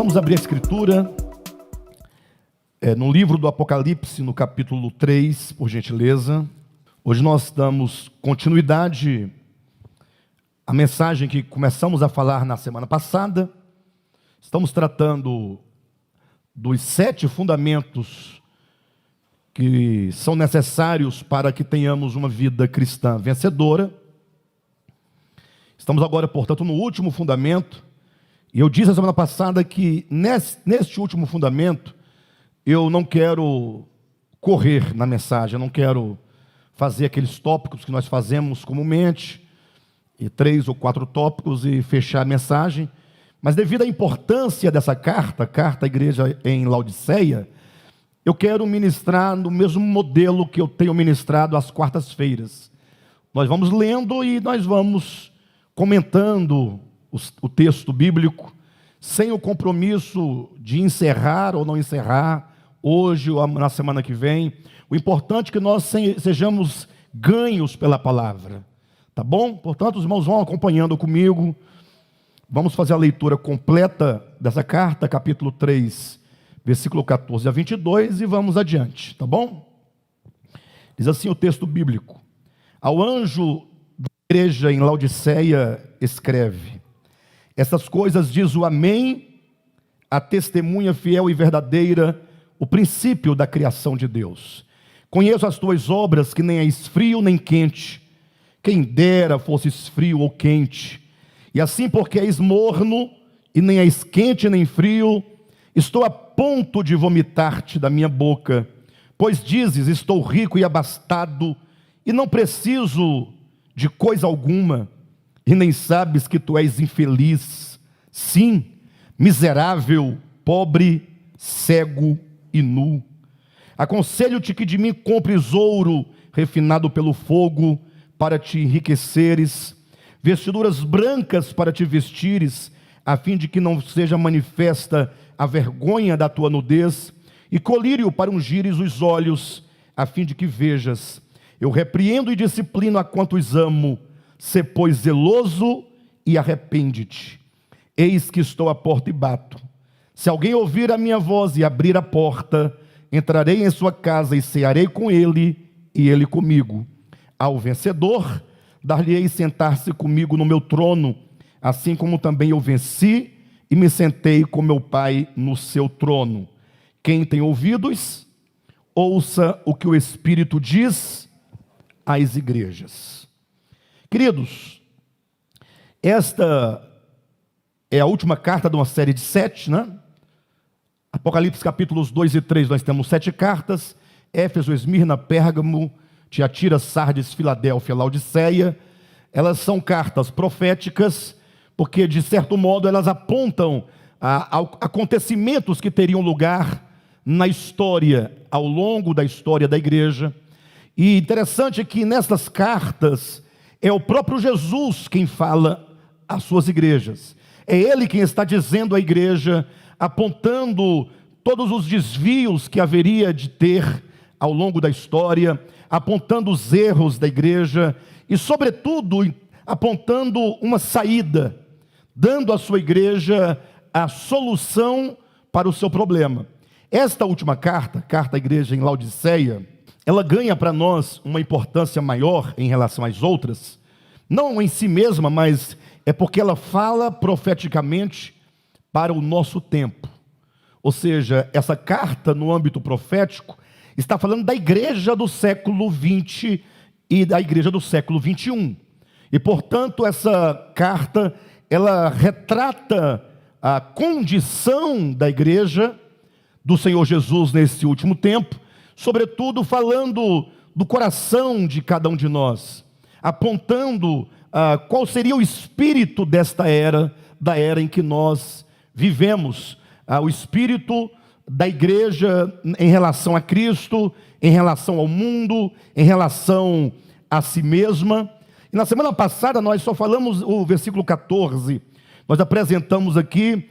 Vamos abrir a Escritura no livro do Apocalipse, no capítulo 3, por gentileza. Hoje nós damos continuidade à mensagem que começamos a falar na semana passada. Estamos tratando dos 7 fundamentos que são necessários para que tenhamos uma vida cristã vencedora. Estamos agora, portanto, no último fundamento. E eu disse na semana passada que neste último fundamento, eu não quero correr na mensagem, eu não quero fazer aqueles tópicos que nós fazemos comumente, e 3 ou 4 tópicos e fechar a mensagem. Mas devido à importância dessa carta à igreja em Laodiceia, eu quero ministrar no mesmo modelo que eu tenho ministrado às quartas-feiras. Nós vamos lendo e nós vamos comentando o texto bíblico, sem o compromisso de encerrar ou não encerrar, hoje ou na semana que vem. O importante é que nós sejamos ganhos pela palavra, tá bom? Portanto, os irmãos vão acompanhando comigo. Vamos fazer a leitura completa dessa carta, capítulo 3, versículo 14 a 22, e vamos adiante, tá bom? Diz assim o texto bíblico: ao anjo da igreja em Laodiceia escreve: essas coisas diz o Amém, a testemunha fiel e verdadeira, o princípio da criação de Deus. Conheço as tuas obras, que nem és frio nem quente. Quem dera fosses frio ou quente. E assim, porque és morno, e nem és quente nem frio, estou a ponto de vomitar-te da minha boca. Pois dizes: estou rico e abastado, e não preciso de coisa alguma, e nem sabes que tu és infeliz, sim, miserável, pobre, cego e nu. Aconselho-te que de mim compres ouro refinado pelo fogo, para te enriqueceres, vestiduras brancas para te vestires, a fim de que não seja manifesta a vergonha da tua nudez, e colírio para ungires os olhos, a fim de que vejas. Eu repreendo e disciplino a quantos amo. Sê, pois, zeloso e arrepende-te. Eis que estou à porta e bato. Se alguém ouvir a minha voz e abrir a porta, entrarei em sua casa e cearei com ele e ele comigo. Ao vencedor, dar-lhe-ei sentar-se comigo no meu trono, assim como também eu venci e me sentei com meu Pai no seu trono. Quem tem ouvidos, ouça o que o Espírito diz às igrejas. Queridos, esta é a última carta de uma série de 7, né? Apocalipse capítulos 2 e 3, nós temos 7 cartas: Éfeso, Esmirna, Pérgamo, Tiatira, Sardes, Filadélfia, Laodiceia. Elas são cartas proféticas, porque de certo modo elas apontam a acontecimentos que teriam lugar na história, ao longo da história da igreja. E interessante é que nessas cartas é o próprio Jesus quem fala às suas igrejas. É Ele quem está dizendo à igreja, apontando todos os desvios que haveria de ter ao longo da história, apontando os erros da igreja e, sobretudo, apontando uma saída, dando à sua igreja a solução para o seu problema. Esta última carta à igreja em Laodiceia, ela ganha para nós uma importância maior em relação às outras, não em si mesma, mas é porque ela fala profeticamente para o nosso tempo. Ou seja, essa carta no âmbito profético está falando da igreja do século 20 e da igreja do século 21. E, portanto, essa carta, ela retrata a condição da igreja do Senhor Jesus nesse último tempo, sobretudo falando do coração de cada um de nós, apontando qual seria o espírito desta era, da era em que nós vivemos, o espírito da igreja em relação a Cristo, em relação ao mundo, em relação a si mesma. E na semana passada nós só falamos o versículo 14, nós apresentamos aqui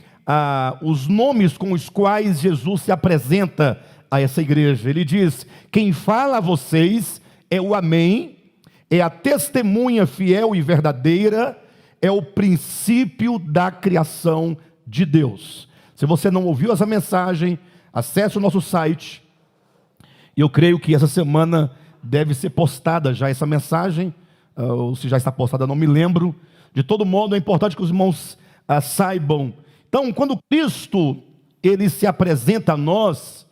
os nomes com os quais Jesus se apresenta a essa igreja. Ele diz: quem fala a vocês é o Amém, é a testemunha fiel e verdadeira, é o princípio da criação de Deus. Se você não ouviu essa mensagem, acesse o nosso site. E eu creio que essa semana deve ser postada já essa mensagem, ou se já está postada, não me lembro. De todo modo, é importante que os irmãos saibam. Então, quando Cristo ele se apresenta a nós,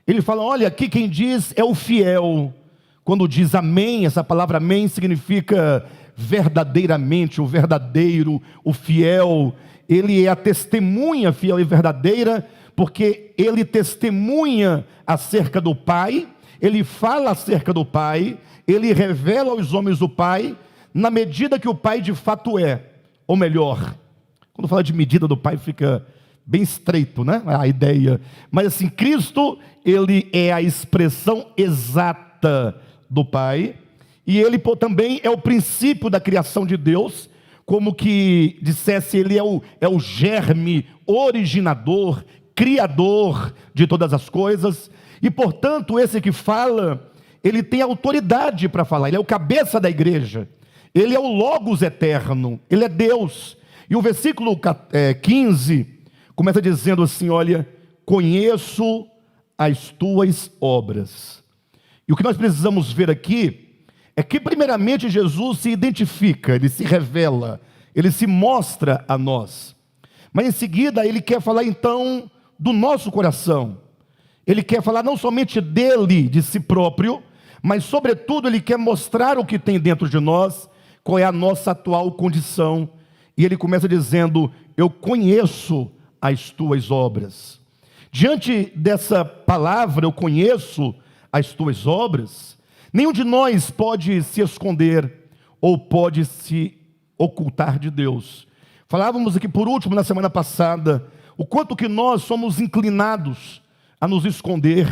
ele fala: olha, aqui quem diz é o fiel. Quando diz amém, essa palavra amém significa verdadeiramente, o verdadeiro, o fiel. Ele é a testemunha fiel e verdadeira, porque ele testemunha acerca do Pai, ele fala acerca do Pai, ele revela aos homens do Pai, na medida que o Pai de fato é, ou melhor, quando fala de medida do Pai fica bem estreito, né? A ideia, mas assim, Cristo, ele é a expressão exata do Pai, e ele também é o princípio da criação de Deus, como que dissesse, ele é o germe originador, criador de todas as coisas, e portanto esse que fala, ele tem autoridade para falar, ele é o cabeça da igreja, ele é o Logos eterno, ele é Deus. E o versículo 15 começa dizendo assim: olha, conheço as tuas obras. E o que nós precisamos ver aqui é que primeiramente Jesus se identifica, ele se revela, ele se mostra a nós, mas em seguida ele quer falar então do nosso coração, ele quer falar não somente dele, de si próprio, mas sobretudo ele quer mostrar o que tem dentro de nós, qual é a nossa atual condição. E ele começa dizendo: eu conheço as tuas obras. Diante dessa palavra, eu conheço as tuas obras, nenhum de nós pode se esconder ou pode se ocultar de Deus. Falávamos aqui por último na semana passada o quanto que nós somos inclinados a nos esconder,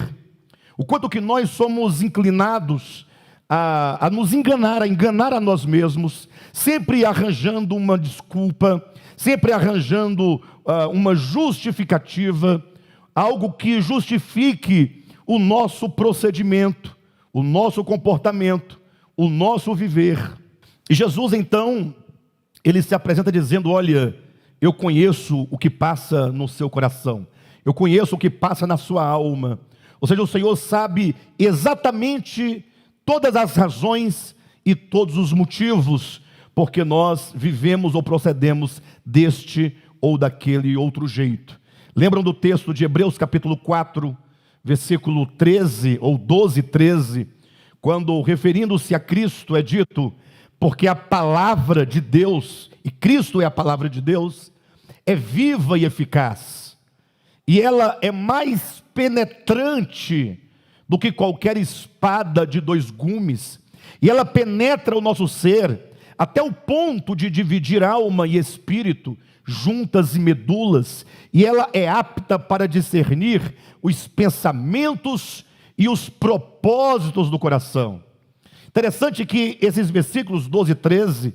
o quanto que nós somos inclinados a nos enganar, a enganar a nós mesmos, sempre arranjando uma desculpa, sempre arranjando uma justificativa, algo que justifique o nosso procedimento, o nosso comportamento, o nosso viver. E Jesus então, ele se apresenta dizendo: olha, eu conheço o que passa no seu coração, eu conheço o que passa na sua alma. Ou seja, o Senhor sabe exatamente todas as razões e todos os motivos porque nós vivemos ou procedemos deste ou daquele outro jeito. Lembram do texto de Hebreus capítulo 4, versículo 13 ou 12, 13, quando referindo-se a Cristo é dito: porque a palavra de Deus, e Cristo é a palavra de Deus, é viva e eficaz, e ela é mais penetrante do que qualquer espada de dois gumes, e ela penetra o nosso ser, até o ponto de dividir alma e espírito, juntas e medulas, e ela é apta para discernir os pensamentos e os propósitos do coração. Interessante que esses versículos 12 e 13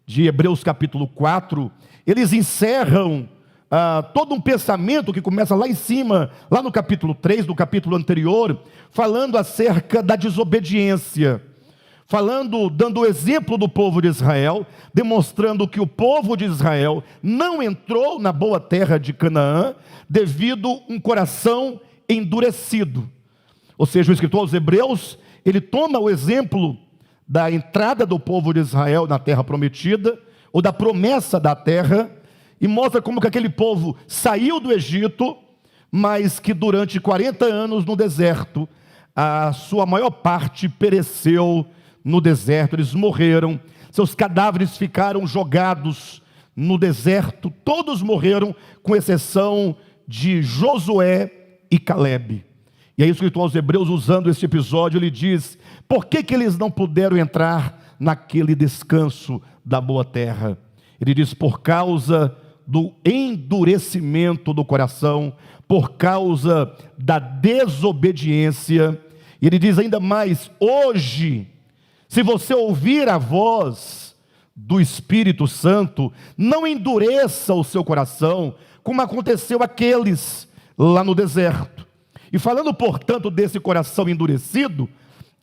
de Hebreus capítulo 4, eles encerram todo um pensamento que começa lá em cima, lá no capítulo 3, do capítulo anterior, falando acerca da desobediência, dando o exemplo do povo de Israel, demonstrando que o povo de Israel não entrou na boa terra de Canaã, devido a um coração endurecido. Ou seja, o escritor aos Hebreus, ele toma o exemplo da entrada do povo de Israel na terra prometida, ou da promessa da terra, e mostra como que aquele povo saiu do Egito, mas que durante 40 anos no deserto, a sua maior parte pereceu no deserto, eles morreram, seus cadáveres ficaram jogados no deserto, todos morreram, com exceção de Josué e Calebe. E aí o escritor aos Hebreus, usando esse episódio, ele diz: por que eles não puderam entrar naquele descanso da boa terra? Ele diz: por causa do endurecimento do coração, por causa da desobediência. E ele diz ainda mais: hoje, se você ouvir a voz do Espírito Santo, não endureça o seu coração, como aconteceu àqueles lá no deserto. E falando, portanto, desse coração endurecido,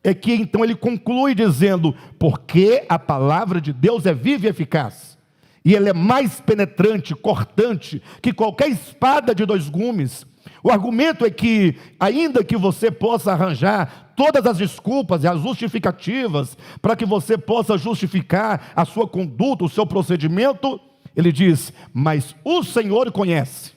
é que então ele conclui dizendo: porque a palavra de Deus é viva e eficaz, e ele é mais penetrante, cortante, que qualquer espada de dois gumes. O argumento é que, ainda que você possa arranjar todas as desculpas e as justificativas para que você possa justificar a sua conduta, o seu procedimento, ele diz: mas o Senhor conhece.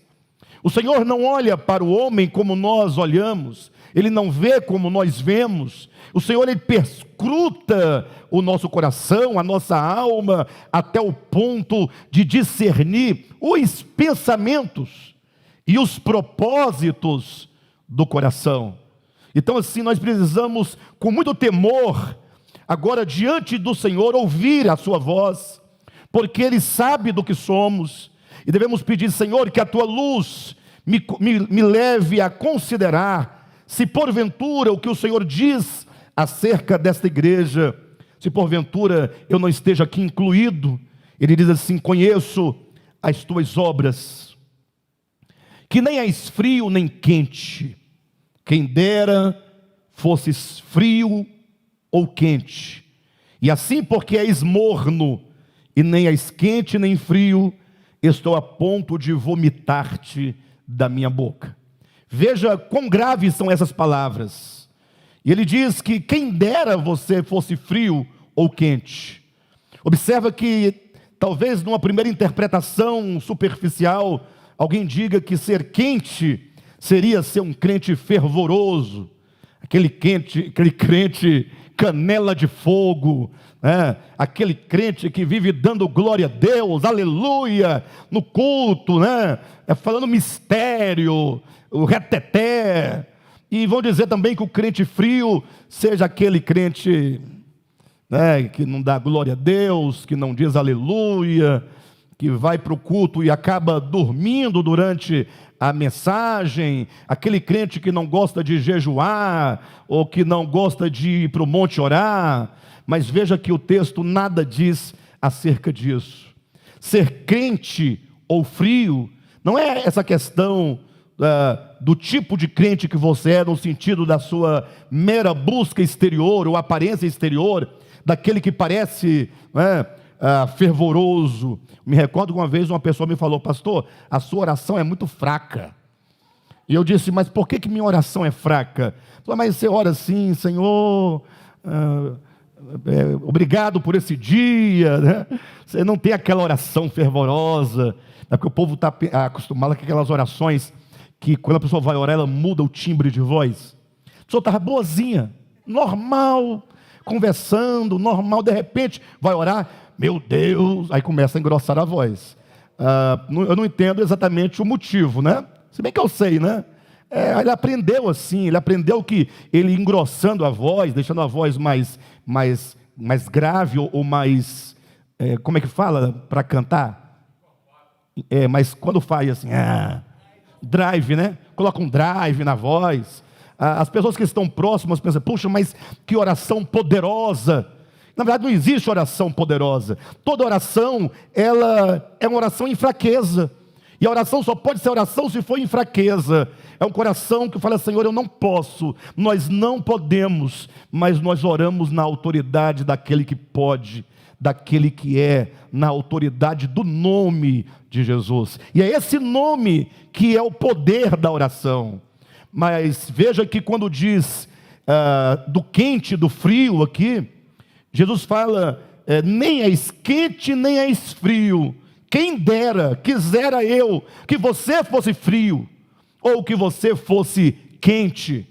O Senhor não olha para o homem como nós olhamos, Ele não vê como nós vemos. O Senhor, Ele perscruta o nosso coração, a nossa alma, até o ponto de discernir os pensamentos e os propósitos do coração. Então assim, nós precisamos, com muito temor, agora diante do Senhor, ouvir a sua voz, porque Ele sabe do que somos, e devemos pedir: Senhor, que a Tua luz me leve a considerar, se porventura o que o Senhor diz acerca desta igreja, se porventura eu não esteja aqui incluído. Ele diz assim: conheço as Tuas obras, que nem és frio nem quente. Quem dera fosses frio ou quente. E assim, porque és morno, e nem és quente nem frio, estou a ponto de vomitar-te da minha boca. Veja quão graves são essas palavras. E ele diz que quem dera você fosse frio ou quente. Observa que talvez numa primeira interpretação superficial, alguém diga que ser quente seria ser um crente fervoroso, aquele crente canela de fogo, né? Aquele crente que vive dando glória a Deus, aleluia, no culto, né? Falando mistério, o reteté. E vão dizer também que o crente frio seja aquele crente, né, que não dá glória a Deus, que não diz aleluia, que vai para o culto e acaba dormindo durante a mensagem, aquele crente que não gosta de jejuar, ou que não gosta de ir para o monte orar. Mas veja que o texto nada diz acerca disso. Ser crente ou frio não é essa questão do tipo de crente que você é, no sentido da sua mera busca exterior ou aparência exterior, daquele que parece, né, fervoroso. Me recordo que uma vez uma pessoa me falou: pastor, a sua oração é muito fraca. E eu disse: mas por que minha oração é fraca? Falou: mas você ora assim: Senhor, obrigado por esse dia, né? Você não tem aquela oração fervorosa, é porque o povo está acostumado com aquelas orações que quando a pessoa vai orar, ela muda o timbre de voz. A pessoa estava boazinha, normal, conversando, normal, de repente vai orar, meu Deus, aí começa a engrossar a voz. Eu não entendo exatamente o motivo, né? Se bem que eu sei, né? Ele aprendeu assim, ele aprendeu que ele engrossando a voz, deixando a voz mais grave ou mais, como é que fala para cantar? Mas quando faz assim, drive, né? Coloca um drive na voz. As pessoas que estão próximas pensam: puxa, mas que oração poderosa. Na verdade não existe oração poderosa. Toda oração, ela é uma oração em fraqueza. E a oração só pode ser oração se for em fraqueza. É um coração que fala: Senhor, eu não posso, nós não podemos, mas nós oramos na autoridade daquele que pode, daquele que é, na autoridade do nome de Jesus. E é esse nome que é o poder da oração. Mas veja que quando diz do quente e do frio aqui, Jesus fala: nem és quente nem és frio. Quem dera, quisera eu que você fosse frio, ou que você fosse quente,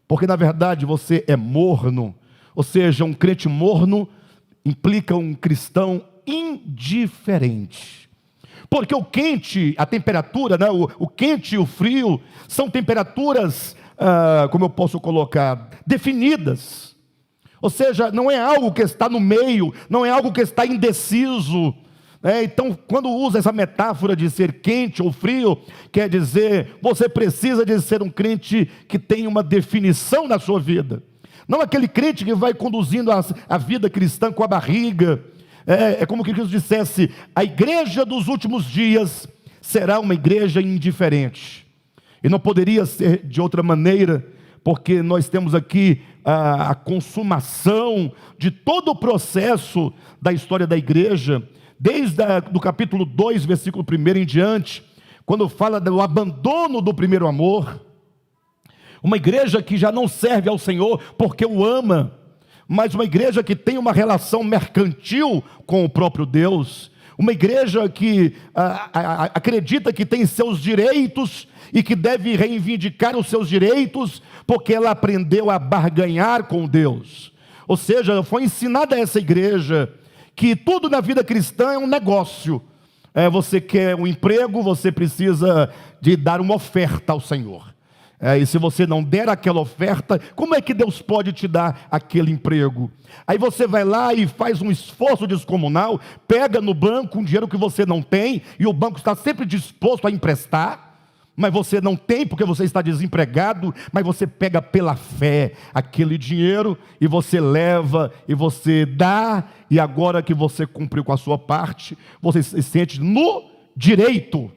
porque na verdade você é morno. Ou seja, um crente morno implica um cristão indiferente. Porque o quente, a temperatura, né, o quente e o frio são temperaturas, como eu posso colocar, definidas. Ou seja, não é algo que está no meio, não é algo que está indeciso. Então, quando usa essa metáfora de ser quente ou frio, quer dizer, você precisa de ser um crente que tem uma definição na sua vida. Não aquele crente que vai conduzindo a vida cristã com a barriga. É como que Cristo dissesse: a igreja dos últimos dias será uma igreja indiferente. E não poderia ser de outra maneira, porque nós temos aqui a consumação de todo o processo da história da igreja, desde do capítulo 2, versículo 1 em diante, quando fala do abandono do primeiro amor. Uma igreja que já não serve ao Senhor porque o ama, mas uma igreja que tem uma relação mercantil com o próprio Deus. Uma igreja que acredita que tem seus direitos e que deve reivindicar os seus direitos, porque ela aprendeu a barganhar com Deus. Ou seja, foi ensinada a essa igreja que tudo na vida cristã é um negócio. Você quer um emprego, você precisa de dar uma oferta ao Senhor. E se você não der aquela oferta, como é que Deus pode te dar aquele emprego? Aí você vai lá e faz um esforço descomunal, pega no banco um dinheiro que você não tem, e o banco está sempre disposto a emprestar, mas você não tem porque você está desempregado, mas você pega pela fé aquele dinheiro, e você leva, e você dá, e agora que você cumpriu com a sua parte, você se sente no direito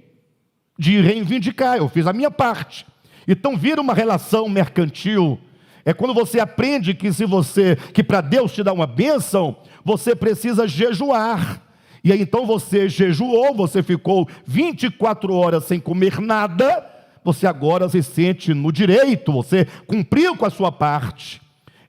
de reivindicar: eu fiz a minha parte. Então vira uma relação mercantil. É quando você aprende que para Deus te dar uma bênção, você precisa jejuar. E aí então você jejuou, você ficou 24 horas sem comer nada, você agora se sente no direito, você cumpriu com a sua parte.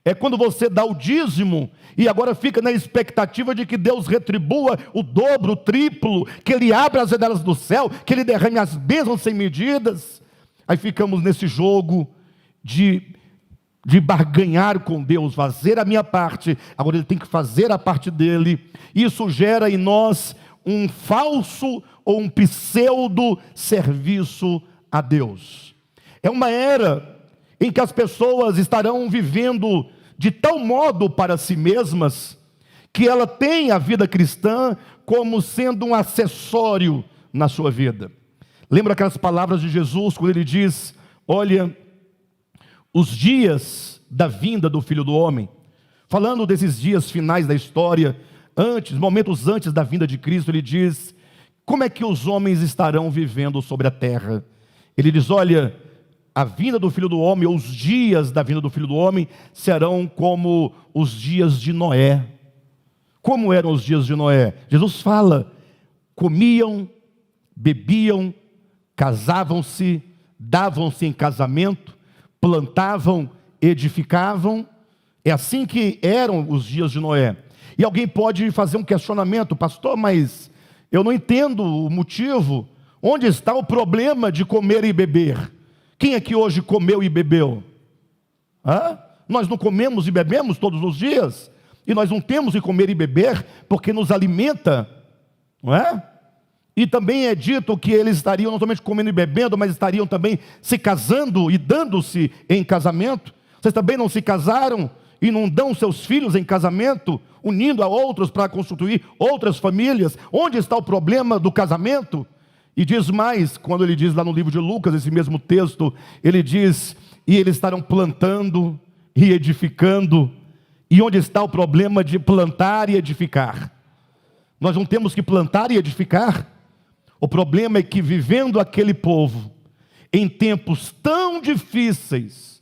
É quando você dá o dízimo e agora fica na expectativa de que Deus retribua o dobro, o triplo, que Ele abra as janelas do céu, que Ele derrame as bênçãos sem medidas. Aí ficamos nesse jogo de barganhar com Deus, fazer a minha parte, agora Ele tem que fazer a parte dele. Isso gera em nós um falso ou um pseudo serviço a Deus. É uma era em que as pessoas estarão vivendo de tal modo para si mesmas, que ela tem a vida cristã como sendo um acessório na sua vida. Lembra aquelas palavras de Jesus, quando Ele diz: olha, os dias da vinda do Filho do Homem, falando desses dias finais da história, momentos antes da vinda de Cristo, Ele diz: como é que os homens estarão vivendo sobre a terra? Ele diz: olha, a vinda do Filho do Homem, ou os dias da vinda do Filho do Homem, serão como os dias de Noé. Como eram os dias de Noé? Jesus fala: comiam, bebiam, casavam-se, davam-se em casamento, plantavam, edificavam. É assim que eram os dias de Noé. E alguém pode fazer um questionamento: pastor, mas eu não entendo o motivo. Onde está o problema de comer e beber? Quem aqui hoje comeu e bebeu? Nós não comemos e bebemos todos os dias? E nós não temos que comer e beber porque nos alimenta, não é? E também é dito que eles estariam não somente comendo e bebendo, mas estariam também se casando e dando-se em casamento. Vocês também não se casaram e não dão seus filhos em casamento, unindo a outros para constituir outras famílias? Onde está o problema do casamento? E diz mais, quando ele diz lá no livro de Lucas, esse mesmo texto, ele diz: e eles estarão plantando e edificando. E onde está o problema de plantar e edificar? Nós não temos que plantar e edificar? O problema é que, vivendo aquele povo em tempos tão difíceis,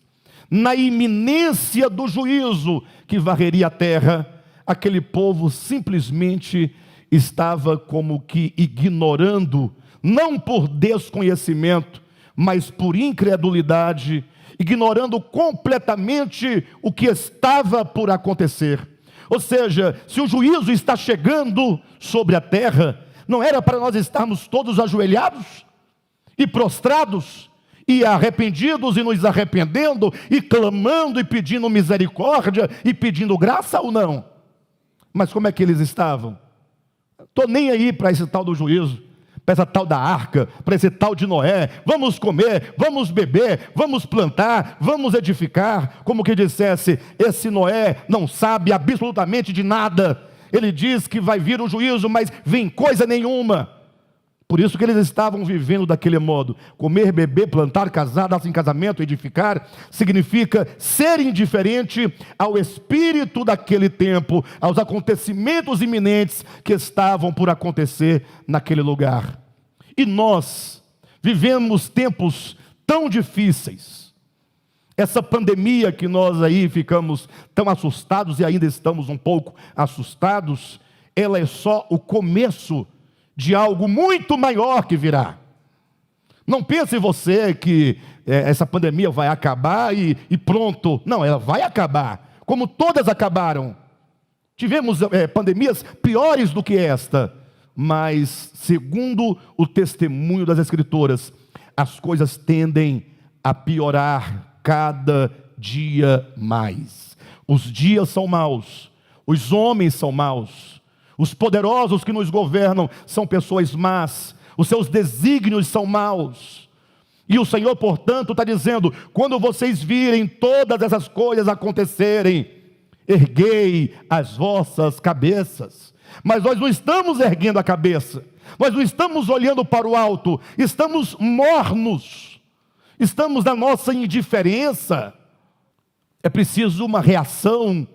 na iminência do juízo que varreria a terra, aquele povo simplesmente estava como que ignorando, não por desconhecimento, mas por incredulidade, ignorando completamente o que estava por acontecer. Ou seja, se o juízo está chegando sobre a terra, não era para nós estarmos todos ajoelhados e prostrados e arrependidos e nos arrependendo e clamando e pedindo misericórdia e pedindo graça, ou não? Mas como é que eles estavam? Estou nem aí para esse tal do juízo, para essa tal da arca, para esse tal de Noé. Vamos comer, vamos beber, vamos plantar, vamos edificar. Como que dissesse: esse Noé não sabe absolutamente de nada. Ele diz que vai vir o juízo, mas vem coisa nenhuma. Por isso que eles estavam vivendo daquele modo. Comer, beber, plantar, casar, dar-se em casamento, edificar, significa ser indiferente ao espírito daquele tempo, aos acontecimentos iminentes que estavam por acontecer naquele lugar. E nós vivemos tempos tão difíceis. Essa pandemia que nós aí ficamos tão assustados e ainda estamos um pouco assustados, ela é só o começo de algo muito maior que virá. Não pense você que essa pandemia vai acabar e pronto. Não, ela vai acabar, como todas acabaram. Tivemos pandemias piores do que esta, mas segundo o testemunho das Escrituras, as coisas tendem a piorar cada dia mais. Os dias são maus, os homens são maus, os poderosos que nos governam são pessoas más, os seus desígnios são maus. E o Senhor, portanto, está dizendo: quando vocês virem todas essas coisas acontecerem, erguei as vossas cabeças. Mas nós não estamos erguendo a cabeça, nós não estamos olhando para o alto, estamos mornos, estamos na nossa indiferença. É preciso uma reação,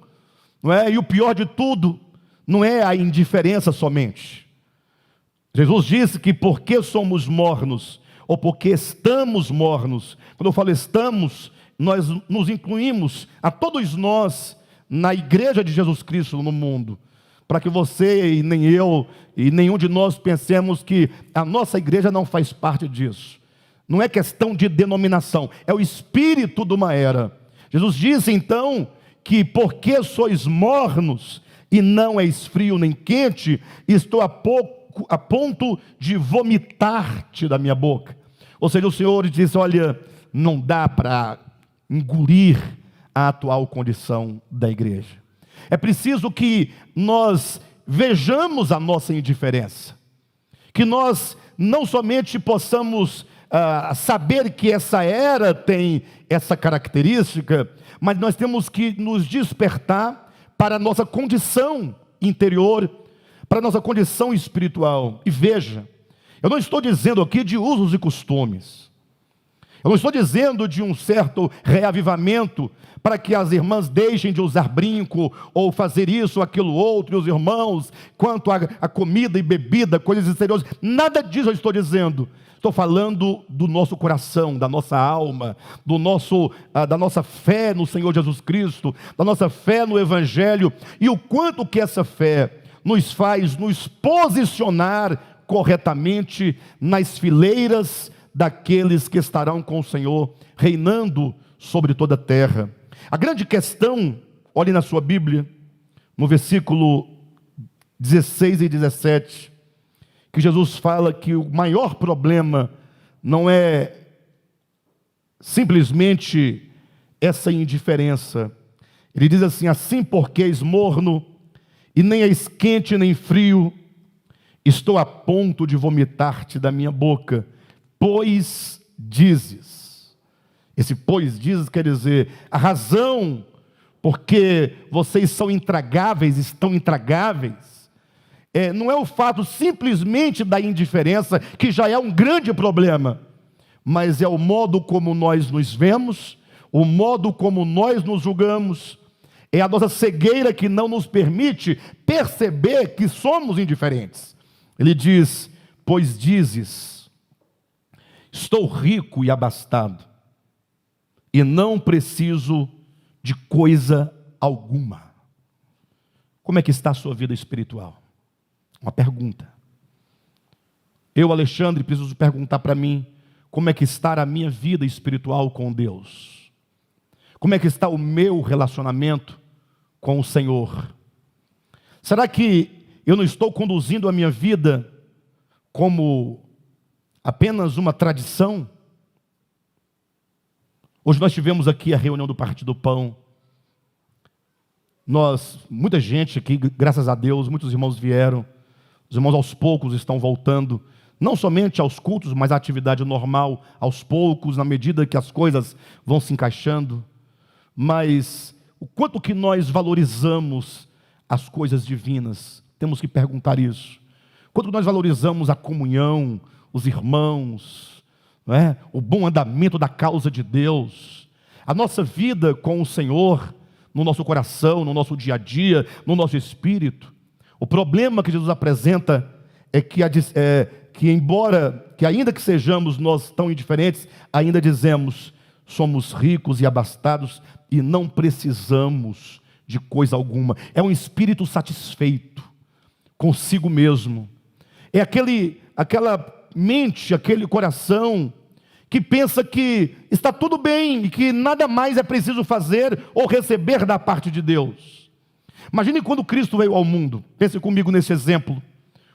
não é? E o pior de tudo, não é a indiferença somente. Jesus disse que porque somos mornos, ou porque estamos mornos, quando eu falo estamos, nós nos incluímos a todos nós na igreja de Jesus Cristo no mundo, para que você e nem eu e nenhum de nós pensemos que a nossa igreja não faz parte disso. Não é questão de denominação, é o espírito de uma era. Jesus disse então que porque sois mornos e não és frio nem quente, estou a ponto de vomitar-te da minha boca. Ou seja, o Senhor disse: olha, não dá para engolir a atual condição da igreja. É preciso que nós vejamos a nossa indiferença, que nós não somente possamos saber que essa era tem essa característica, mas nós temos que nos despertar para a nossa condição interior, para a nossa condição espiritual. E veja, eu não estou dizendo aqui de usos e costumes, eu não estou dizendo de um certo reavivamento para que as irmãs deixem de usar brinco, ou fazer isso ou aquilo outro, e os irmãos, quanto a comida e bebida, coisas exteriores. Nada disso eu estou dizendo. Estou falando do nosso coração, da nossa alma, da nossa fé no Senhor Jesus Cristo, da nossa fé no Evangelho, e o quanto que essa fé nos faz nos posicionar corretamente nas fileiras daqueles que estarão com o Senhor, reinando sobre toda a terra. A grande questão, olhe na sua Bíblia, no versículo 16 e 17, que Jesus fala que o maior problema não é simplesmente essa indiferença. Ele diz assim: assim porque és morno, e nem és quente nem frio, estou a ponto de vomitar-te da minha boca, pois dizes. Esse pois dizes quer dizer, a razão porque vocês são intragáveis, estão intragáveis, não é o fato simplesmente da indiferença, que já é um grande problema, mas é o modo como nós nos vemos, o modo como nós nos julgamos, é a nossa cegueira que não nos permite perceber que somos indiferentes. Ele diz: pois dizes, estou rico e abastado, e não preciso de coisa alguma. Como é que está a sua vida espiritual? Uma pergunta. Eu, Alexandre, preciso perguntar para mim, como é que está a minha vida espiritual com Deus? Como é que está o meu relacionamento com o Senhor? Será que eu não estou conduzindo a minha vida como apenas uma tradição? Hoje nós tivemos aqui a reunião do Partido do Pão. Muita gente aqui, graças a Deus, muitos irmãos vieram. Os irmãos aos poucos estão voltando, não somente aos cultos, mas à atividade normal, aos poucos, na medida que as coisas vão se encaixando. Mas o quanto que nós valorizamos as coisas divinas, temos que perguntar isso. Quanto nós valorizamos a comunhão, os irmãos, não é? O bom andamento da causa de Deus, a nossa vida com o Senhor, no nosso coração, no nosso dia a dia, no nosso espírito. O problema que Jesus apresenta é que ainda que sejamos nós tão indiferentes, ainda dizemos, somos ricos e abastados e não precisamos de coisa alguma. É um espírito satisfeito. consigo mesmo. É aquela mente, aquele coração que pensa que está tudo bem e que nada mais é preciso fazer ou receber da parte de Deus. Imagine quando Cristo veio ao mundo. Pense comigo nesse exemplo.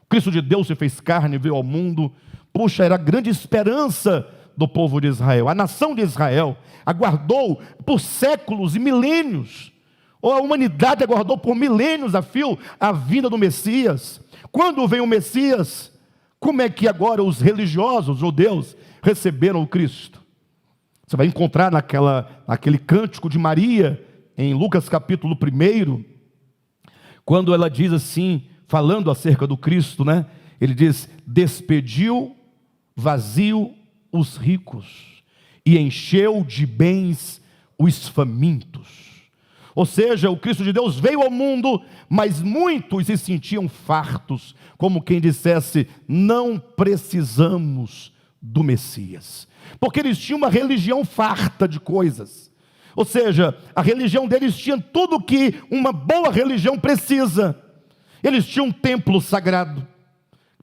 O Cristo de Deus se fez carne, veio ao mundo. Puxa, era a grande esperança do povo de Israel. A nação de Israel aguardou por séculos e milênios, ou a humanidade aguardou por milênios a fio a vinda do Messias. Quando vem o Messias, como é que agora os religiosos, judeus, receberam o Cristo? Você vai encontrar naquele cântico de Maria, em Lucas capítulo 1, quando ela diz assim, falando acerca do Cristo, né? Ele diz: despediu vazio os ricos e encheu de bens os famintos. Ou seja, o Cristo de Deus veio ao mundo, mas muitos se sentiam fartos, como quem dissesse: não precisamos do Messias, porque eles tinham uma religião farta de coisas. Ou seja, a religião deles tinha tudo o que uma boa religião precisa. Eles tinham um templo sagrado.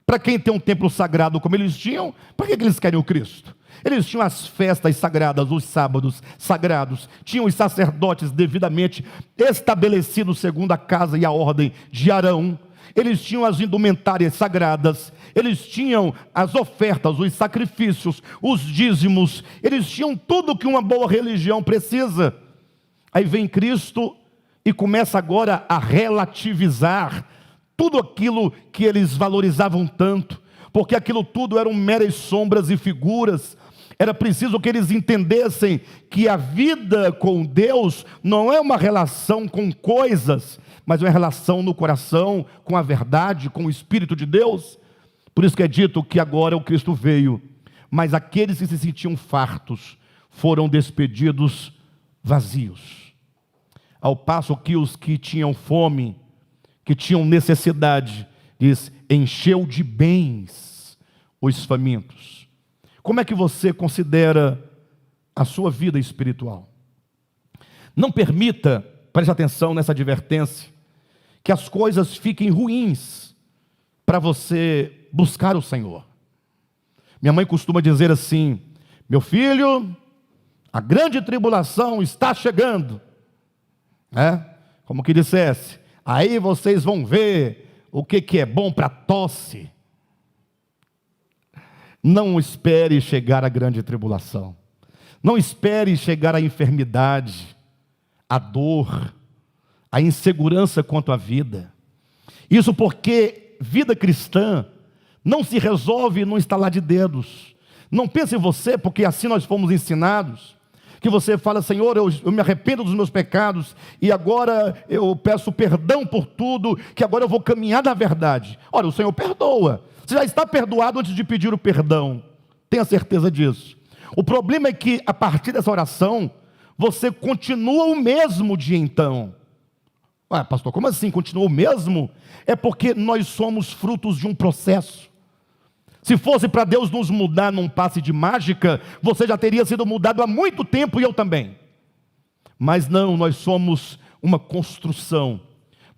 Para quem tem um templo sagrado como eles tinham, para que eles querem o Cristo? Eles tinham as festas sagradas, os sábados sagrados, tinham os sacerdotes devidamente estabelecidos segundo a casa e a ordem de Arão, eles tinham as indumentárias sagradas, eles tinham as ofertas, os sacrifícios, os dízimos, eles tinham tudo que uma boa religião precisa. Aí vem Cristo e começa agora a relativizar tudo aquilo que eles valorizavam tanto, porque aquilo tudo eram meras sombras e figuras. Era preciso que eles entendessem que a vida com Deus não é uma relação com coisas, mas uma relação no coração, com a verdade, com o Espírito de Deus. Por isso que é dito que agora o Cristo veio, mas aqueles que se sentiam fartos foram despedidos vazios, ao passo que os que tinham fome, que tinham necessidade, diz, encheu de bens os famintos. Como é que você considera a sua vida espiritual? Não permita, preste atenção nessa advertência, que as coisas fiquem ruins para você buscar o Senhor. Minha mãe costuma dizer assim: meu filho, a grande tribulação está chegando, como que dissesse, aí vocês vão ver o que é bom para tosse. Não espere chegar a grande tribulação, não espere chegar a enfermidade, a dor, a insegurança quanto à vida. Isso porque vida cristã não se resolve num estalar de dedos. Não pense em você, porque assim nós fomos ensinados, que você fala: Senhor, eu me arrependo dos meus pecados, e agora eu peço perdão por tudo, que agora eu vou caminhar na verdade. Ora, o Senhor perdoa. Você já está perdoado antes de pedir o perdão. Tenha certeza disso. O problema é que, a partir dessa oração, você continua o mesmo de então. Pastor, como assim continua o mesmo? É porque nós somos frutos de um processo. Se fosse para Deus nos mudar num passe de mágica, você já teria sido mudado há muito tempo, e eu também. Mas não, nós somos uma construção.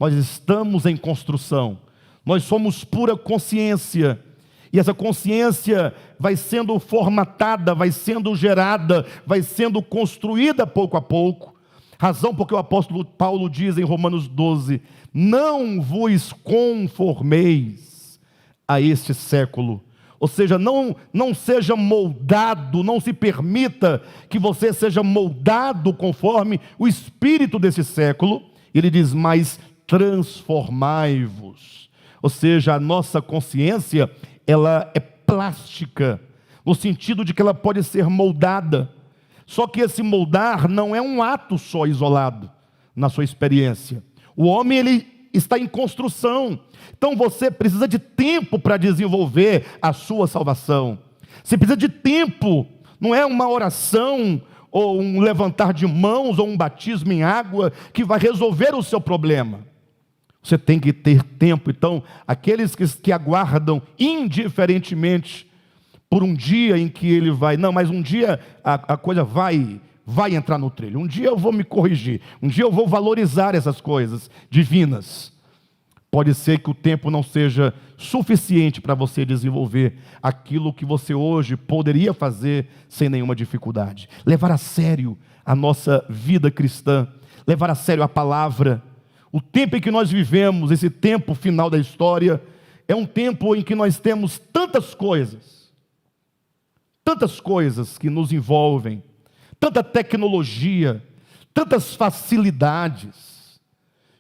Nós estamos em construção. Nós somos pura consciência. E essa consciência vai sendo formatada, vai sendo gerada, vai sendo construída pouco a pouco. Razão porque o apóstolo Paulo diz em Romanos 12: não vos conformeis a este século. Ou seja, não seja moldado, não se permita que você seja moldado conforme o espírito desse século. Ele diz: mas transformai-vos. Ou seja, a nossa consciência, ela é plástica, no sentido de que ela pode ser moldada. Só que esse moldar não é um ato só isolado na sua experiência. O homem, ele está em construção. Então você precisa de tempo para desenvolver a sua salvação. Você precisa de tempo, não é uma oração, ou um levantar de mãos, ou um batismo em água que vai resolver o seu problema. Você tem que ter tempo. Então, aqueles que aguardam indiferentemente por um dia em que ele vai, não, mas um dia a coisa vai entrar no trilho, um dia eu vou me corrigir, um dia eu vou valorizar essas coisas divinas. Pode ser que o tempo não seja suficiente para você desenvolver aquilo que você hoje poderia fazer sem nenhuma dificuldade. Levar a sério a nossa vida cristã, levar a sério a palavra. O tempo em que nós vivemos, esse tempo final da história, é um tempo em que nós temos tantas coisas que nos envolvem, tanta tecnologia, tantas facilidades,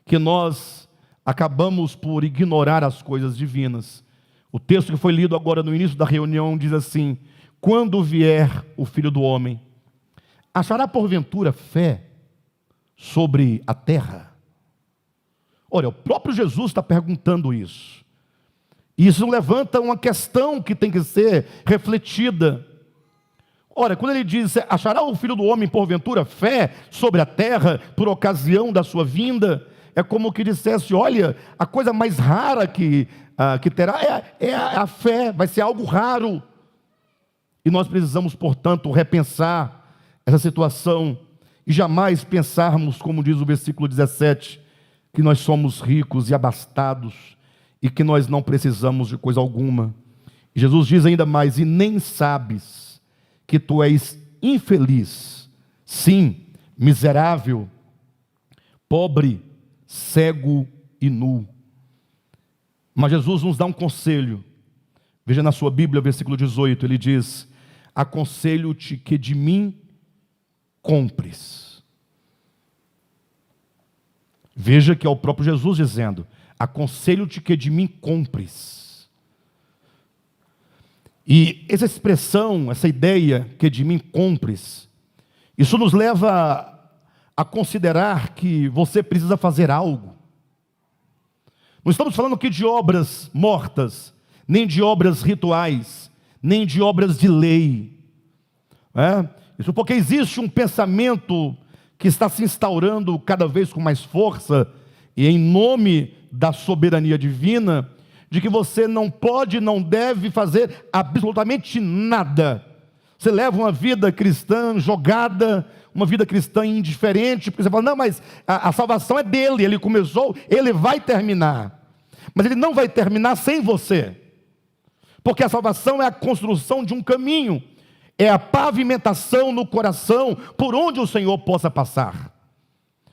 que nós acabamos por ignorar as coisas divinas. O texto que foi lido agora no início da reunião diz assim: quando vier o Filho do Homem, achará porventura fé sobre a terra? Olha, o próprio Jesus está perguntando isso. Isso levanta uma questão que tem que ser refletida. Ora, quando ele diz, achará o Filho do Homem porventura fé sobre a terra por ocasião da sua vinda, é como que dissesse, olha, a coisa mais rara que terá é a fé, vai ser algo raro. E nós precisamos, portanto, repensar essa situação e jamais pensarmos, como diz o versículo 17, que nós somos ricos e abastados e que nós não precisamos de coisa alguma. E Jesus diz ainda mais, e nem sabes que tu és infeliz, sim, miserável, pobre, cego e nu. Mas Jesus nos dá um conselho. Veja na sua Bíblia, versículo 18, ele diz, aconselho-te que de mim compres. Veja que é o próprio Jesus dizendo, aconselho-te que de mim compres. E essa expressão, essa ideia que de mim compres, isso nos leva a considerar que você precisa fazer algo. Não estamos falando aqui de obras mortas, nem de obras rituais, nem de obras de lei. Isso porque existe um pensamento que está se instaurando cada vez com mais força, e em nome da soberania divina, de que você não pode, não deve fazer absolutamente nada. Você leva uma vida cristã jogada, uma vida cristã indiferente, porque você fala, não, mas a salvação é dele, ele começou, ele vai terminar. Mas ele não vai terminar sem você. Porque a salvação é a construção de um caminho, é a pavimentação no coração, por onde o Senhor possa passar.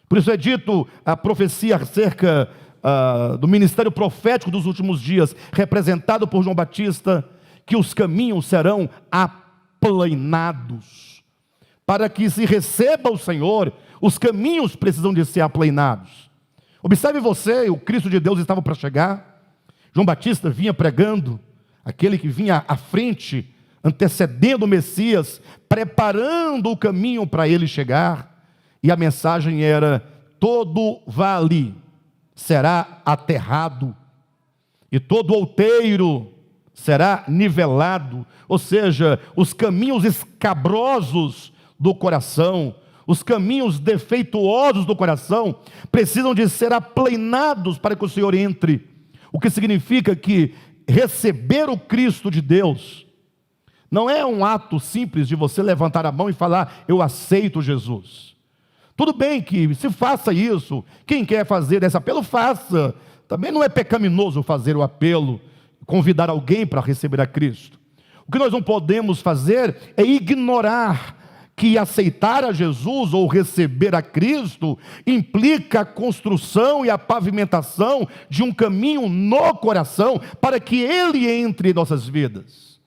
Por isso é dito a profecia acerca do ministério profético dos últimos dias, representado por João Batista, que os caminhos serão aplainados. Para que se receba o Senhor, os caminhos precisam de ser aplainados. Observe você, o Cristo de Deus estava para chegar, João Batista vinha pregando, aquele que vinha à frente, antecedendo o Messias, preparando o caminho para ele chegar, e a mensagem era, todo vale será aterrado, e todo outeiro será nivelado, ou seja, os caminhos escabrosos do coração, os caminhos defeituosos do coração, precisam de ser aplainados para que o Senhor entre, o que significa que receber o Cristo de Deus, não é um ato simples de você levantar a mão e falar, eu aceito Jesus. Tudo bem que se faça isso, quem quer fazer esse apelo, faça. Também não é pecaminoso fazer o apelo, convidar alguém para receber a Cristo. O que nós não podemos fazer é ignorar que aceitar a Jesus ou receber a Cristo implica a construção e a pavimentação de um caminho no coração para que Ele entre em nossas vidas.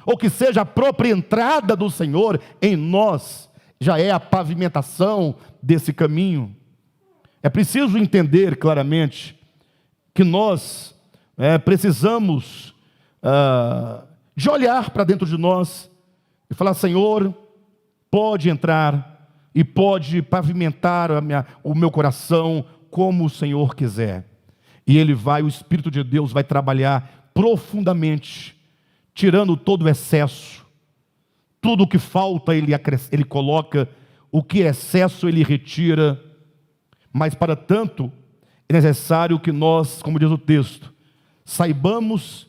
Ou que seja a própria entrada do Senhor em nós, já é a pavimentação desse caminho. É preciso entender claramente que nós precisamos de olhar para dentro de nós e falar, Senhor, pode entrar e pode pavimentar o meu coração como o Senhor quiser. E o Espírito de Deus vai trabalhar profundamente, tirando todo o excesso, tudo o que falta ele coloca, o que é excesso ele retira, mas para tanto é necessário que nós, como diz o texto, saibamos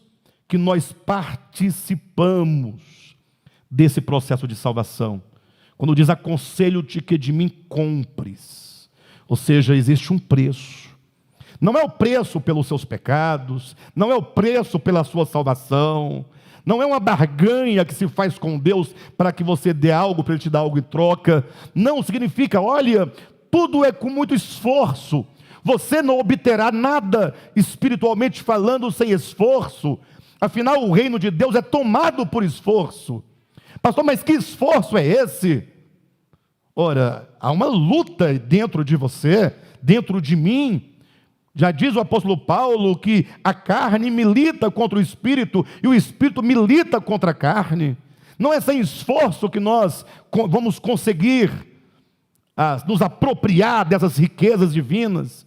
que nós participamos desse processo de salvação. Quando diz, aconselho-te que de mim compres, ou seja, existe um preço. Não é o preço pelos seus pecados, não é o preço pela sua salvação, não é uma barganha que se faz com Deus para que você dê algo para Ele te dar algo em troca. Não significa, olha, tudo é com muito esforço. Você não obterá nada espiritualmente falando sem esforço. Afinal, o reino de Deus é tomado por esforço. Pastor, mas que esforço é esse? Ora, há uma luta dentro de você, dentro de mim. Já diz o apóstolo Paulo que a carne milita contra o espírito e o espírito milita contra a carne. Não é sem esforço que nós vamos conseguir nos apropriar dessas riquezas divinas.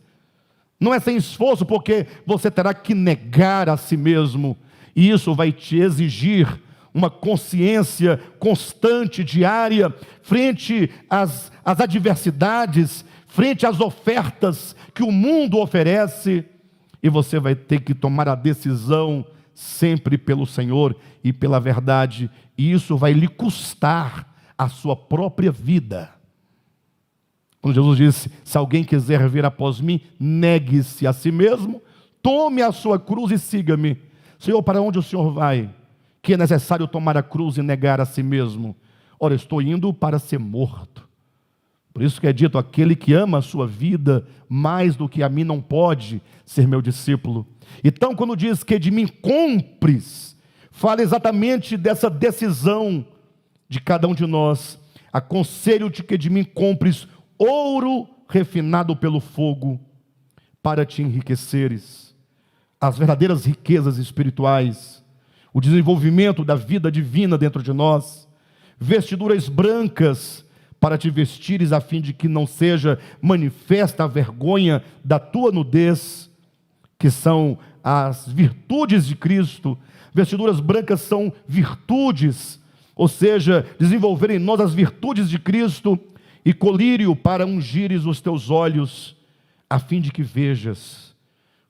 Não é sem esforço, porque você terá que negar a si mesmo, e isso vai te exigir uma consciência constante, diária, frente às adversidades, frente às ofertas que o mundo oferece, e você vai ter que tomar a decisão sempre pelo Senhor e pela verdade, e isso vai lhe custar a sua própria vida. Quando Jesus disse, se alguém quiser vir após mim, negue-se a si mesmo, tome a sua cruz e siga-me. Senhor, para onde o Senhor vai? Que é necessário tomar a cruz e negar a si mesmo. Ora, estou indo para ser morto. Por isso que é dito, aquele que ama a sua vida mais do que a mim não pode ser meu discípulo. Então, quando diz que de mim compres, fala exatamente dessa decisão de cada um de nós. Aconselho-te que de mim compres ouro refinado pelo fogo, para te enriqueceres. As verdadeiras riquezas espirituais, o desenvolvimento da vida divina dentro de nós, vestiduras brancas para te vestires, a fim de que não seja manifesta a vergonha da tua nudez, que são as virtudes de Cristo. Vestiduras brancas são virtudes, ou seja, desenvolver em nós as virtudes de Cristo, e colírio para ungires os teus olhos, a fim de que vejas,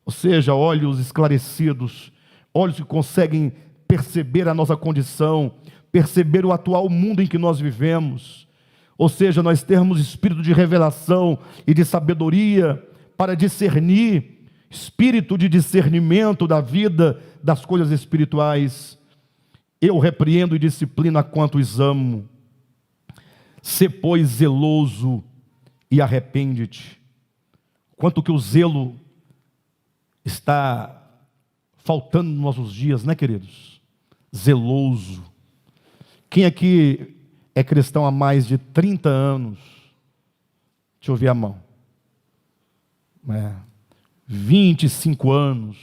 ou seja, olhos esclarecidos, olhos que conseguem perceber a nossa condição, perceber o atual mundo em que nós vivemos, ou seja, nós termos espírito de revelação e de sabedoria para discernir, espírito de discernimento da vida, das coisas espirituais. Eu repreendo e disciplino a quantos amo. Sê, pois, zeloso e arrepende-te. Quanto que o zelo está faltando nos nossos dias, né, queridos? Zeloso. Quem aqui é cristão há mais de 30 anos? Deixa eu ver a mão. 25 anos.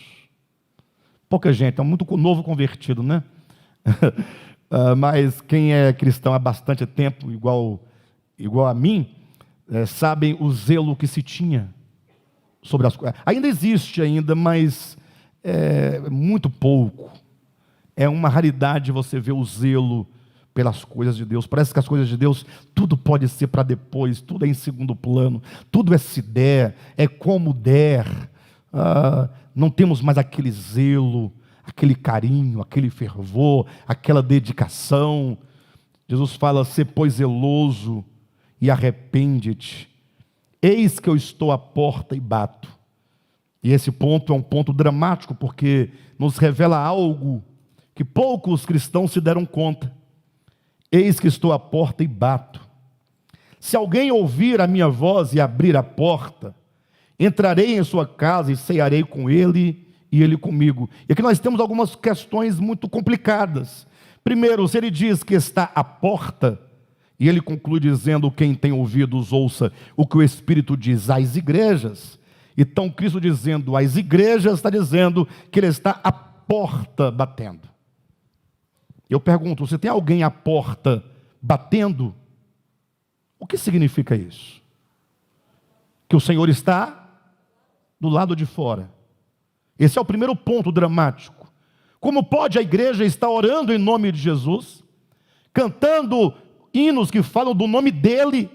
Pouca gente, é muito novo convertido, né? Mas quem é cristão há bastante tempo, igual a mim, sabem o zelo que se tinha sobre as coisas. Ainda existe ainda, mas é muito pouco. É uma raridade você ver o zelo pelas coisas de Deus. Parece que as coisas de Deus, tudo pode ser para depois, tudo é em segundo plano, tudo é se der, é como der. Não temos mais aquele zelo, aquele carinho, aquele fervor, aquela dedicação. Jesus fala, sê, pois, zeloso e arrepende-te. Eis que eu estou à porta e bato. E esse ponto é um ponto dramático, porque nos revela algo que poucos cristãos se deram conta. Eis que estou à porta e bato. Se alguém ouvir a minha voz e abrir a porta, entrarei em sua casa e cearei com ele e ele comigo. E aqui nós temos algumas questões muito complicadas. Primeiro, se ele diz que está à porta, e ele conclui dizendo, quem tem ouvidos ouça o que o Espírito diz às igrejas. Então Cristo dizendo às igrejas, está dizendo que ele está à porta batendo. Eu pergunto, se tem alguém à porta batendo, o que significa isso? Que o Senhor está do lado de fora. Esse é o primeiro ponto dramático. Como pode a igreja estar orando em nome de Jesus, cantando hinos que falam do nome dEle,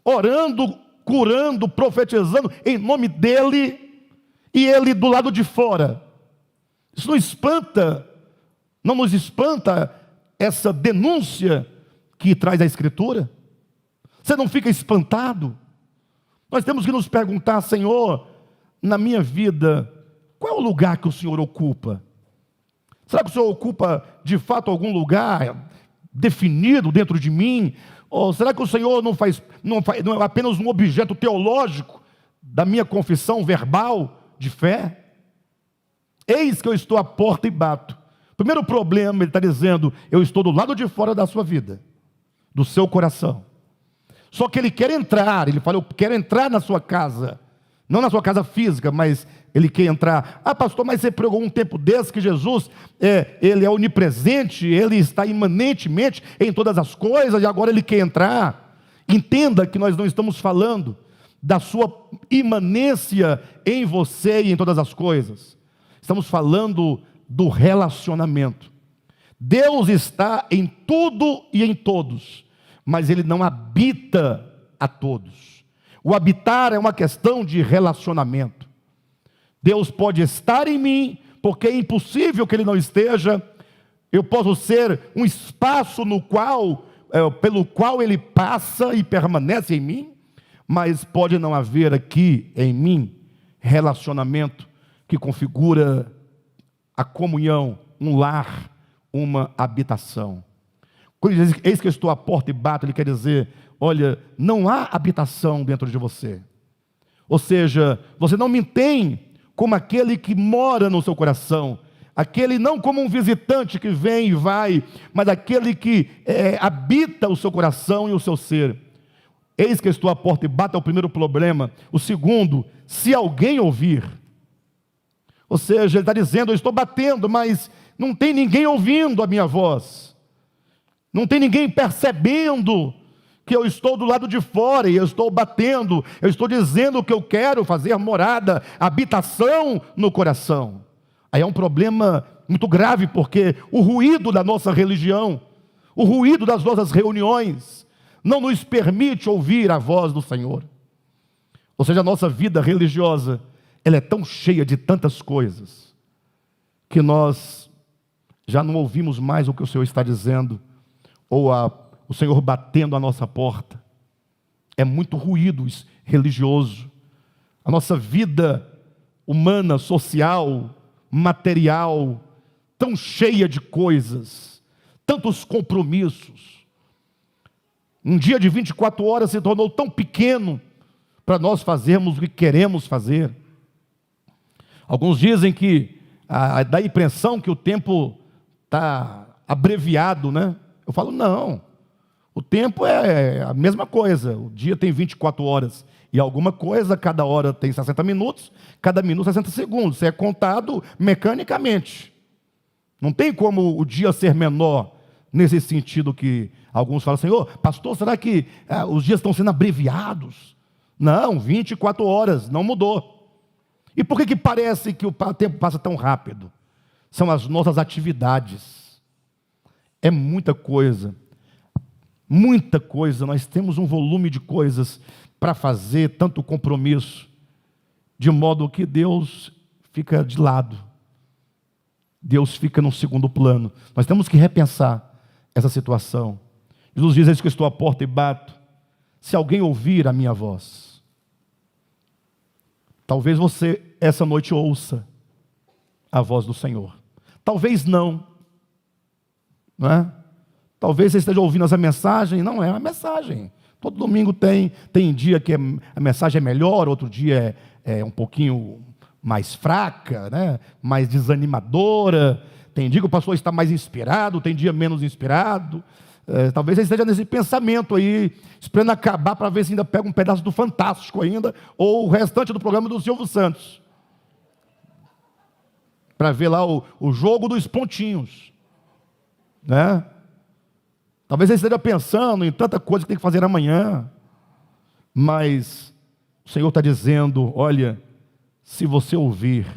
orando, curando, profetizando em nome dEle, e Ele do lado de fora? Isso não nos espanta essa denúncia que traz a Escritura? Você não fica espantado? Nós temos que nos perguntar: Senhor, na minha vida, qual é o lugar que o Senhor ocupa? Será que o Senhor ocupa de fato algum lugar definido dentro de mim? Ou será que o Senhor não é apenas um objeto teológico da minha confissão verbal de fé? Eis que eu estou à porta e bato. Primeiro problema, ele está dizendo: eu estou do lado de fora da sua vida, do seu coração. Só que ele quer entrar, ele fala: eu quero entrar na sua casa. Não na sua casa física, mas ele quer entrar. Ah, pastor, mas você pregou um tempo desse que Jesus, ele é onipresente, ele está imanentemente em todas as coisas, e agora ele quer entrar. Entenda que nós não estamos falando da sua imanência em você e em todas as coisas. Estamos falando do relacionamento. Deus está em tudo e em todos, mas Ele não habita a todos. O habitar é uma questão de relacionamento. Deus pode estar em mim, porque é impossível que Ele não esteja. Eu posso ser um espaço pelo qual Ele passa e permanece em mim, mas pode não haver aqui em mim relacionamento que configura a comunhão, um lar, uma habitação. Quando ele diz: eis que eu estou à porta e bato, ele quer dizer: olha, não há habitação dentro de você. Ou seja, você não me tem como aquele que mora no seu coração, aquele não como um visitante que vem e vai, mas aquele que habita o seu coração e o seu ser. Eis que eu estou à porta e bato é o primeiro problema. O segundo: se alguém ouvir. Ou seja, ele está dizendo: eu estou batendo, mas não tem ninguém ouvindo a minha voz. Não tem ninguém percebendo que eu estou do lado de fora e eu estou batendo. Eu estou dizendo que eu quero fazer morada, habitação no coração. Aí é um problema muito grave, porque o ruído da nossa religião, o ruído das nossas reuniões, não nos permite ouvir a voz do Senhor. Ou seja, a nossa vida religiosa, ela é tão cheia de tantas coisas, que nós já não ouvimos mais o que o Senhor está dizendo, ou o Senhor batendo a nossa porta. É muito ruído religioso. A nossa vida humana, social, material, tão cheia de coisas, tantos compromissos. Um dia de 24 horas se tornou tão pequeno para nós fazermos o que queremos fazer. Alguns dizem que dá a impressão que o tempo está abreviado, né? Eu falo: não, o tempo é a mesma coisa. O dia tem 24 horas e alguma coisa, cada hora tem 60 minutos, cada minuto 60 segundos. Isso é contado mecanicamente. Não tem como o dia ser menor, nesse sentido que alguns falam: Senhor, pastor, será que os dias estão sendo abreviados? Não, 24 horas, não mudou. E por que parece que o tempo passa tão rápido? São as nossas atividades. É muita coisa, nós temos um volume de coisas para fazer, tanto compromisso, de modo que Deus fica de lado, Deus fica no segundo plano. Nós temos que repensar essa situação. Jesus diz: eis que eu estou à porta e bato, se alguém ouvir a minha voz. Talvez você essa noite ouça a voz do Senhor, talvez não é? Talvez você esteja ouvindo essa mensagem, não é uma mensagem. Todo domingo tem dia que a mensagem é melhor, outro dia é um pouquinho mais fraca, né? Mais desanimadora. Tem dia que o pastor está mais inspirado, tem dia menos inspirado. Talvez você esteja nesse pensamento aí, esperando acabar para ver se ainda pega um pedaço do Fantástico ainda, ou o restante do programa do Silvio Santos, para ver lá o jogo dos pontinhos, né? Talvez você esteja pensando em tanta coisa que tem que fazer amanhã, mas o Senhor está dizendo: olha, se você ouvir,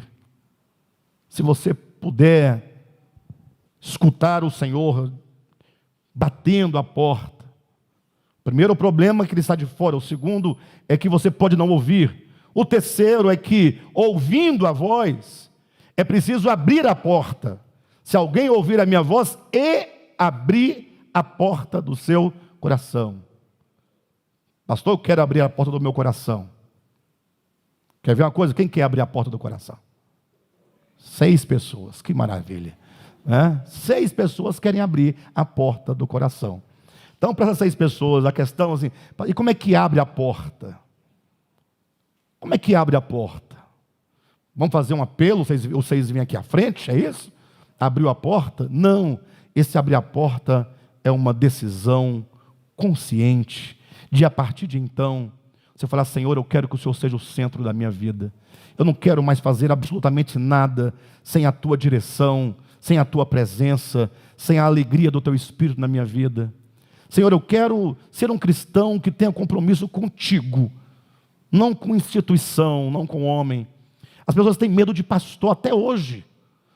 se você puder escutar o Senhor batendo a porta. Primeiro, o problema é que Ele está de fora. O segundo é que você pode não ouvir. O terceiro é que, ouvindo a voz, é preciso abrir a porta. Se alguém ouvir a minha voz e abrir a porta do seu coração. Pastor, eu quero abrir a porta do meu coração. Quer ver uma coisa? Quem quer abrir a porta do coração? 6 pessoas, que maravilha, né? 6 pessoas querem abrir a porta do coração. Então, para essas 6 pessoas, a questão assim, e como é que abre a porta? Como é que abre a porta? Vamos fazer um apelo, vocês vêm aqui à frente, é isso? Abriu a porta? Não, esse abrir a porta é uma decisão consciente, de a partir de então, você falar: Senhor, eu quero que o Senhor seja o centro da minha vida. Eu não quero mais fazer absolutamente nada sem a Tua direção, sem a Tua presença, sem a alegria do Teu Espírito na minha vida. Senhor, eu quero ser um cristão que tenha compromisso contigo, não com instituição, não com homem. As pessoas têm medo de pastor até hoje,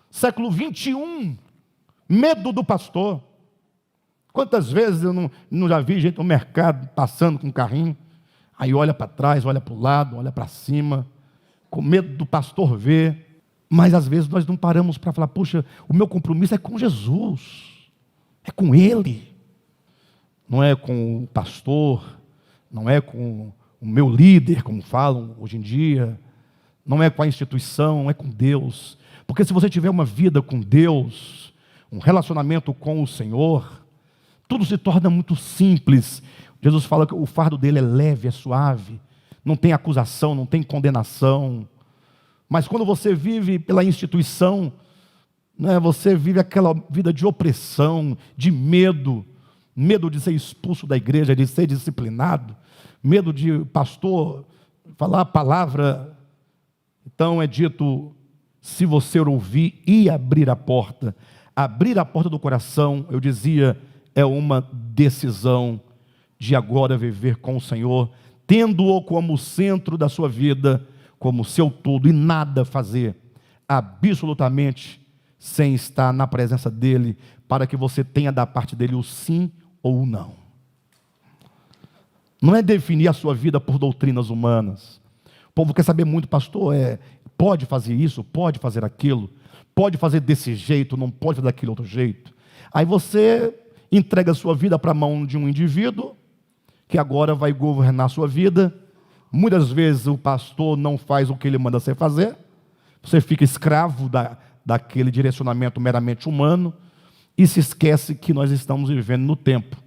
século 21, medo do pastor. Quantas vezes eu não já vi gente no mercado passando com um carrinho, aí olha para trás, olha para o lado, olha para cima, com medo do pastor ver. Mas às vezes nós não paramos para falar: puxa, o meu compromisso é com Jesus, é com Ele, não é com o pastor, não é com o meu líder, como falam hoje em dia, não é com a instituição, é com Deus. Porque se você tiver uma vida com Deus, um relacionamento com o Senhor, tudo se torna muito simples. Jesus fala que o fardo dele é leve, é suave, não tem acusação, não tem condenação. Mas quando você vive pela instituição, né, você vive aquela vida de opressão, de medo de ser expulso da igreja, de ser disciplinado, medo de pastor falar a palavra. Então é dito: se você ouvir e abrir a porta do coração, eu dizia, é uma decisão de agora viver com o Senhor, tendo-o como centro da sua vida, como seu tudo, e nada fazer absolutamente sem estar na presença dEle, para que você tenha da parte dEle o sim ou o não. Não é definir a sua vida por doutrinas humanas. O povo quer saber muito: pastor, pode fazer isso, pode fazer aquilo, pode fazer desse jeito, não pode fazer daquele outro jeito. Aí você entrega a sua vida para a mão de um indivíduo que agora vai governar a sua vida. Muitas vezes o pastor não faz o que ele manda você fazer, você fica escravo daquele direcionamento meramente humano e se esquece que nós estamos vivendo no tempo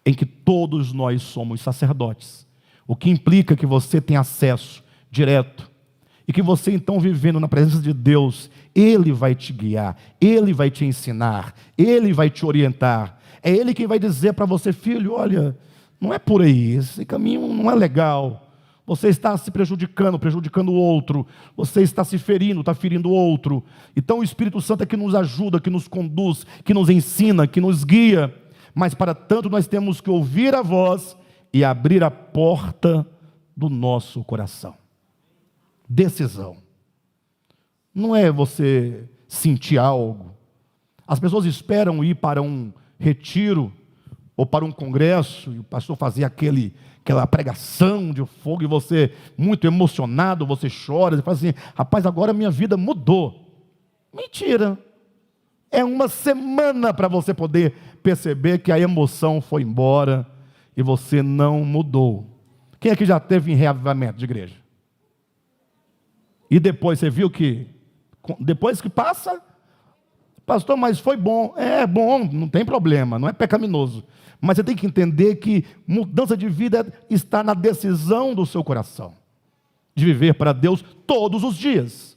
em que todos nós somos sacerdotes, o que implica que você tem acesso direto e que você, então, vivendo na presença de Deus, Ele vai te guiar, Ele vai te ensinar, Ele vai te orientar. É Ele quem vai dizer para você: filho, olha, não é por aí, esse caminho não é legal, você está se prejudicando o outro, você está se ferindo, está ferindo o outro. Então o Espírito Santo é que nos ajuda, que nos conduz, que nos ensina, que nos guia. Mas para tanto nós temos que ouvir a voz e abrir a porta do nosso coração. Decisão. Não é você sentir algo. As pessoas esperam ir para um retiro ou para um congresso e o pastor fazia aquela pregação de fogo e você, muito emocionado, você chora e fala assim: rapaz, agora minha vida mudou. Mentira. É uma semana para você poder perceber que a emoção foi embora e você não mudou. Quem aqui já teve em reavivamento de igreja? E depois você viu que, depois que passa, pastor, mas foi bom. É bom, não tem problema, não é pecaminoso. Mas você tem que entender que mudança de vida está na decisão do seu coração, de viver para Deus todos os dias.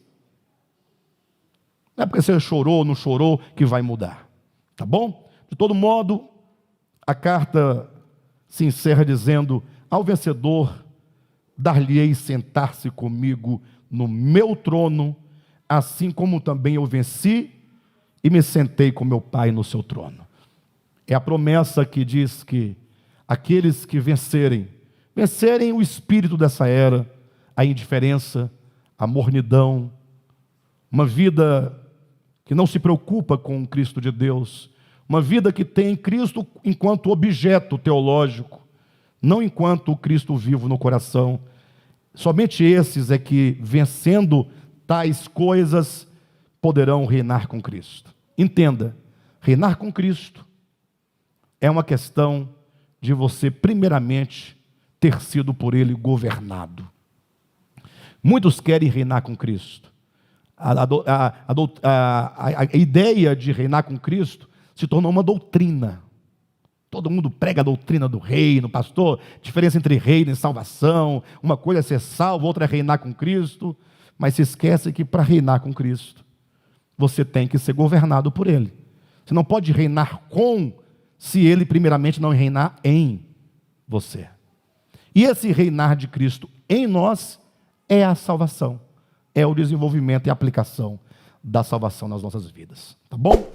Não é porque você chorou ou não chorou que vai mudar, tá bom? De todo modo, a carta se encerra dizendo: ao vencedor dar-lhe-ei sentar-se comigo no meu trono, assim como também eu venci e me sentei com meu Pai no seu trono. É a promessa que diz que aqueles que vencerem o espírito dessa era, a indiferença, a mornidão, uma vida que não se preocupa com o Cristo de Deus, uma vida que tem Cristo enquanto objeto teológico, não enquanto o Cristo vivo no coração. Somente esses é que, vencendo tais coisas, poderão reinar com Cristo. Entenda, reinar com Cristo é uma questão de você, primeiramente, ter sido por Ele governado. Muitos querem reinar com Cristo. A ideia de reinar com Cristo se tornou uma doutrina. Todo mundo prega a doutrina do reino, pastor, diferença entre reino e salvação, uma coisa é ser salvo, outra é reinar com Cristo, mas se esquece que para reinar com Cristo, você tem que ser governado por Ele. Você não pode reinar com, se Ele primeiramente não reinar em você. E esse reinar de Cristo em nós é a salvação, é o desenvolvimento e aplicação da salvação nas nossas vidas, tá bom?